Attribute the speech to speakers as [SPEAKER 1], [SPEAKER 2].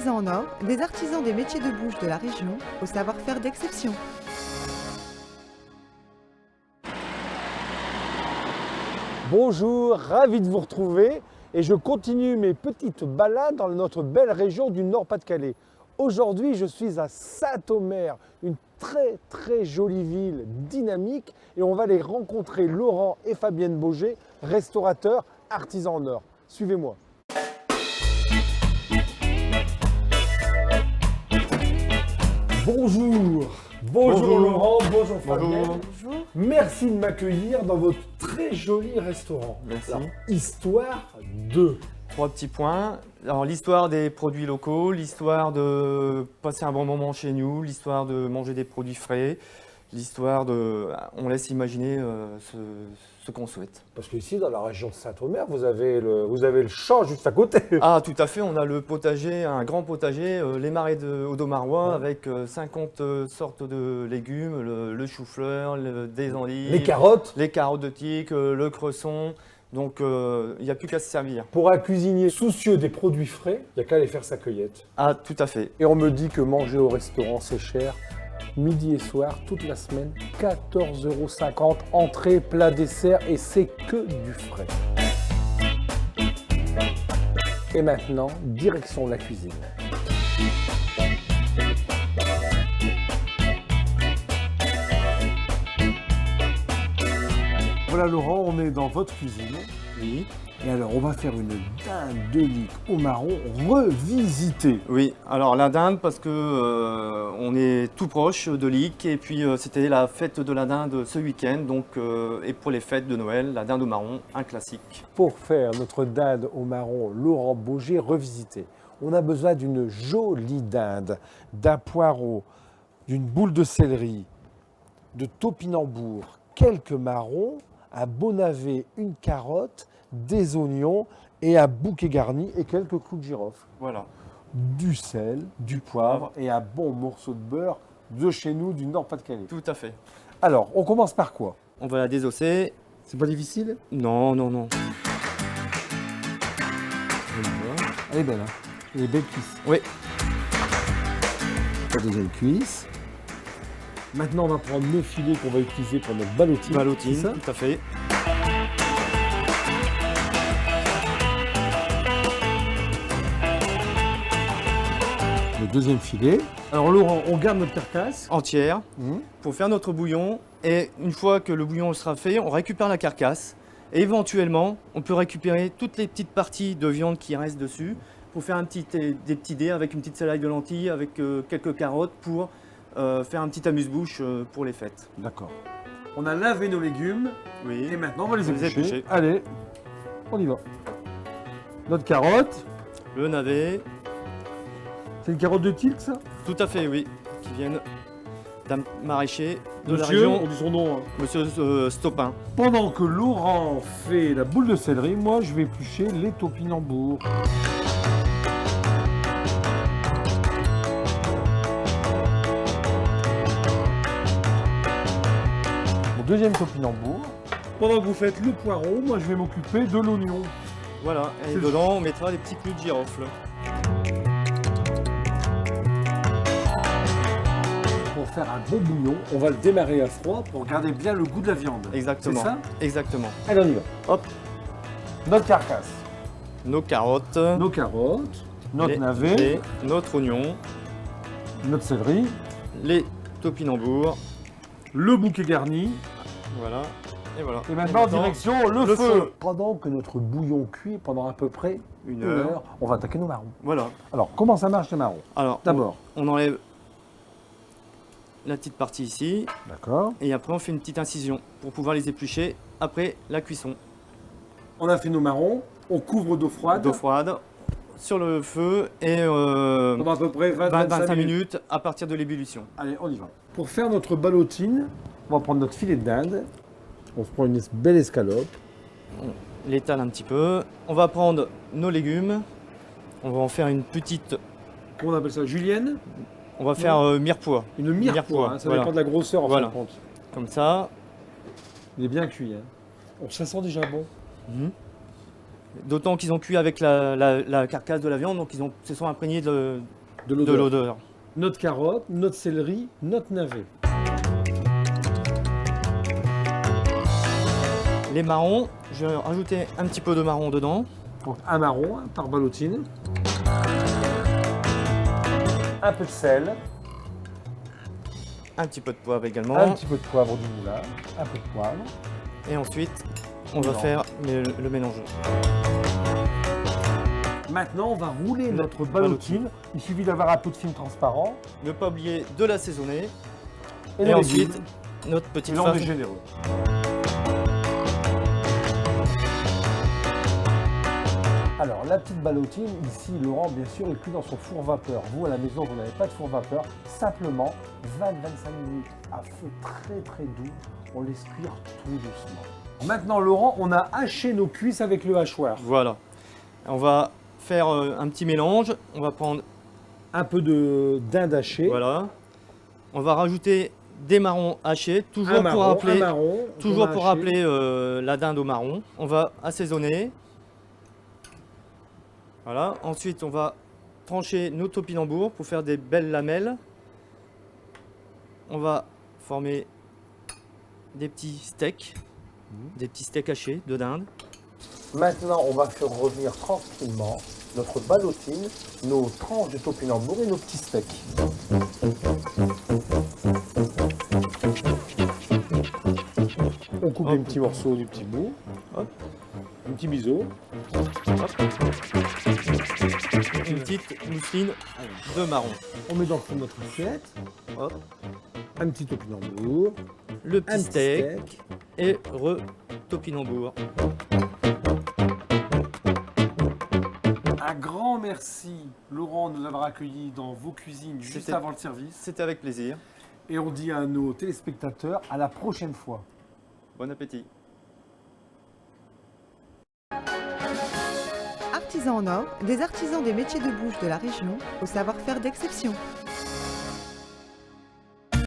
[SPEAKER 1] Artisans en or, des artisans des métiers de bouche de la région, au savoir-faire d'exception.
[SPEAKER 2] Bonjour, ravi de vous retrouver et je continue mes petites balades dans notre belle région du Nord-Pas-de-Calais. Aujourd'hui, je suis à Saint-Omer, une très jolie ville dynamique et on va aller rencontrer Laurent et Fabienne Bauger, restaurateurs artisans en or. Suivez-moi. Bonjour. Bonjour Laurent, bonjour Fabienne.
[SPEAKER 1] Bonjour.
[SPEAKER 2] Merci de m'accueillir dans votre très joli restaurant.
[SPEAKER 3] Merci.
[SPEAKER 2] Alors, histoire de...
[SPEAKER 3] 3 petits points. Alors, l'histoire des produits locaux, l'histoire de passer un bon moment chez nous, l'histoire de manger des produits frais, l'histoire de... On laisse imaginer ce qu'on souhaite.
[SPEAKER 2] Parce qu'ici, dans la région de Saint-Omer, vous avez le champ juste à côté.
[SPEAKER 3] Ah, tout à fait. On a le potager, un grand potager, les marais de Audomarois, avec 50 sortes de légumes, le chou-fleur, des endives,
[SPEAKER 2] Les carottes.
[SPEAKER 3] les carottes de tique, le cresson. Donc, il n'y a plus qu'à se servir.
[SPEAKER 2] Pour un cuisinier soucieux des produits frais, il n'y a qu'à aller faire sa cueillette.
[SPEAKER 3] Ah, tout à fait.
[SPEAKER 2] Et on me dit que manger au restaurant, c'est cher. Midi et soir, toute la semaine, 14,50 €, entrée, plat, dessert, et c'est que du frais. Et maintenant, direction la cuisine. Voilà Laurent, on est dans votre cuisine.
[SPEAKER 3] Oui.
[SPEAKER 2] Et alors, on va faire une dinde de Lique au marron revisitée.
[SPEAKER 3] Oui, alors la dinde parce que on est tout proche de Lique et puis c'était la fête de la dinde ce week-end, donc et pour les fêtes de Noël, la dinde au marron, un classique.
[SPEAKER 2] Pour faire notre dinde au marron Laurent Bauger revisitée, on a besoin d'une jolie dinde, d'un poireau, d'une boule de céleri, de topinambour, quelques marrons, un bon navet, une carotte, des oignons et un bouquet garni et quelques clous de girofle.
[SPEAKER 3] Voilà.
[SPEAKER 2] Du sel, du poivre et un bon morceau de beurre de chez nous, du Nord-Pas-de-Calais.
[SPEAKER 3] Tout à fait.
[SPEAKER 2] Alors, on commence par quoi?
[SPEAKER 3] On va la désosser.
[SPEAKER 2] C'est pas difficile?
[SPEAKER 3] Non, non, non.
[SPEAKER 2] Elle est belle, hein? Elle est belle cuisse.
[SPEAKER 3] Oui.
[SPEAKER 2] La deuxième cuisse. Maintenant, on va prendre nos filets qu'on va utiliser pour notre ballotine.
[SPEAKER 3] Ballotine,
[SPEAKER 2] C'est ça?
[SPEAKER 3] tout à fait.
[SPEAKER 2] Le deuxième filet. Alors Laurent, on garde notre carcasse.
[SPEAKER 3] Entière pour faire notre bouillon. Et une fois que le bouillon sera fait, on récupère la carcasse. Et éventuellement, on peut récupérer toutes les petites parties de viande qui restent dessus pour faire des petits dés avec une petite salade de lentilles, avec quelques carottes pour faire un petit amuse-bouche pour les fêtes.
[SPEAKER 2] D'accord. On a lavé nos légumes.
[SPEAKER 3] Oui.
[SPEAKER 2] Et maintenant, on va les
[SPEAKER 3] On les
[SPEAKER 2] éplucher.
[SPEAKER 3] éplucher.
[SPEAKER 2] Allez, on y va. Notre carotte.
[SPEAKER 3] Le navet,
[SPEAKER 2] C'est une carotte de Tilk, ça?
[SPEAKER 3] tout à fait, oui, qui viennent d'un maraîcher de la
[SPEAKER 2] Monsieur,
[SPEAKER 3] région,
[SPEAKER 2] on dit son nom. Hein.
[SPEAKER 3] Monsieur Stopin.
[SPEAKER 2] Pendant que Laurent fait la boule de céleri, moi, je vais éplucher les topinambours. Mon deuxième topinambour. Pendant que vous faites le poireau, moi, je vais m'occuper de l'oignon.
[SPEAKER 3] Voilà, et
[SPEAKER 2] C'est
[SPEAKER 3] dedans on mettra des petits clous de girofle.
[SPEAKER 2] Pour faire un bon bouillon, on va le démarrer à froid pour garder bien le goût de la viande.
[SPEAKER 3] Exactement.
[SPEAKER 2] C'est ça?
[SPEAKER 3] Exactement.
[SPEAKER 2] Allez, on y va.
[SPEAKER 3] Hop,
[SPEAKER 2] Notre carcasse,
[SPEAKER 3] nos carottes,
[SPEAKER 2] nos carottes, notre
[SPEAKER 3] les-
[SPEAKER 2] navet,
[SPEAKER 3] et notre oignon,
[SPEAKER 2] notre céleri,
[SPEAKER 3] les topinambours,
[SPEAKER 2] le bouquet garni.
[SPEAKER 3] voilà, et voilà.
[SPEAKER 2] Et maintenant, direction le
[SPEAKER 3] le
[SPEAKER 2] feu.
[SPEAKER 3] feu.
[SPEAKER 2] Pendant que notre bouillon cuit pendant à peu près
[SPEAKER 3] Une
[SPEAKER 2] une
[SPEAKER 3] heure.
[SPEAKER 2] heure, on va attaquer nos marrons.
[SPEAKER 3] Voilà.
[SPEAKER 2] Alors, comment ça marche les marrons?
[SPEAKER 3] Alors,
[SPEAKER 2] D'abord.
[SPEAKER 3] on enlève la petite partie ici,
[SPEAKER 2] D'accord.
[SPEAKER 3] et après on fait une petite incision pour pouvoir les éplucher après la cuisson.
[SPEAKER 2] On a fait nos marrons, on couvre d'eau froide.
[SPEAKER 3] D'eau froide sur le feu et
[SPEAKER 2] Pendant à peu près
[SPEAKER 3] 25 minutes à partir de l'ébullition.
[SPEAKER 2] Allez, on y va. Pour faire notre ballotine, on va prendre notre filet de dinde. On se prend une belle escalope.
[SPEAKER 3] On l'étale un petit peu. On va prendre nos légumes. On va en faire une petite.
[SPEAKER 2] Comment on appelle ça? Julienne?
[SPEAKER 3] On va faire mirepoix.
[SPEAKER 2] Une mirepoix,
[SPEAKER 3] Mirepoix,
[SPEAKER 2] hein, ça
[SPEAKER 3] voilà.
[SPEAKER 2] dépend de la grosseur en
[SPEAKER 3] Voilà.
[SPEAKER 2] fin de compte.
[SPEAKER 3] Comme ça.
[SPEAKER 2] Il est bien cuit. Hein. Oh, ça sent déjà bon.
[SPEAKER 3] Mhm. D'autant qu'ils ont cuit avec la carcasse de la viande, donc ils se sont imprégnés de
[SPEAKER 2] l'odeur.
[SPEAKER 3] l'odeur.
[SPEAKER 2] Notre carotte, notre céleri, notre navet.
[SPEAKER 3] Les marrons, je vais rajouter un petit peu de marron dedans.
[SPEAKER 2] Donc un marron par ballotine. Un peu de sel.
[SPEAKER 3] Un petit peu de poivre également.
[SPEAKER 2] Un petit peu de poivre du moulin. Un peu de poivre.
[SPEAKER 3] Et ensuite, on va faire le mélange.
[SPEAKER 2] Maintenant, on va rouler notre ballotine. Il suffit d'avoir un peu de film transparent.
[SPEAKER 3] Ne pas oublier de l'assaisonner.
[SPEAKER 2] Et,
[SPEAKER 3] Et ensuite, notre petite
[SPEAKER 2] on est
[SPEAKER 3] farce.
[SPEAKER 2] généreux. Alors, la petite ballotine, ici, Laurent, bien sûr, est cuit dans son four vapeur. Vous, à la maison, vous n'avez pas de four vapeur. Simplement, 20-25 minutes à feu très doux. On laisse cuire tout doucement. Maintenant, Laurent, on a haché nos cuisses avec le hachoir.
[SPEAKER 3] Voilà. On va faire un petit mélange. On va prendre,
[SPEAKER 2] Un peu de dinde hachée.
[SPEAKER 3] voilà. On va rajouter des marrons hachés, toujours
[SPEAKER 2] Un marron,
[SPEAKER 3] pour rappeler,
[SPEAKER 2] un marron,
[SPEAKER 3] toujours
[SPEAKER 2] qu'on a
[SPEAKER 3] pour
[SPEAKER 2] haché.
[SPEAKER 3] rappeler la dinde au marron. On va assaisonner. Voilà. Ensuite, on va trancher nos topinambours pour faire des belles lamelles. On va former des petits steaks hachés de dinde.
[SPEAKER 2] Maintenant, on va faire revenir tranquillement notre ballotine, nos tranches de topinambour et nos petits steaks. On coupe
[SPEAKER 3] Hop.
[SPEAKER 2] des petits morceaux du petit bout. Hop. Un petit biseau.
[SPEAKER 3] Une petite mousseline de marron.
[SPEAKER 2] On met dans notre assiette.
[SPEAKER 3] Hop.
[SPEAKER 2] Un petit topinambour.
[SPEAKER 3] Le
[SPEAKER 2] Un
[SPEAKER 3] petit
[SPEAKER 2] petit
[SPEAKER 3] steak
[SPEAKER 2] steak.
[SPEAKER 3] et topinambour.
[SPEAKER 2] Un grand merci, Laurent, de nous avoir accueillis dans vos cuisines juste
[SPEAKER 3] C'était-
[SPEAKER 2] avant le service.
[SPEAKER 3] C'était avec plaisir.
[SPEAKER 2] Et on dit à nos téléspectateurs à la prochaine fois.
[SPEAKER 3] Bon appétit.
[SPEAKER 1] Artisans en or, des artisans des métiers de bouche de la région, au savoir-faire d'exception.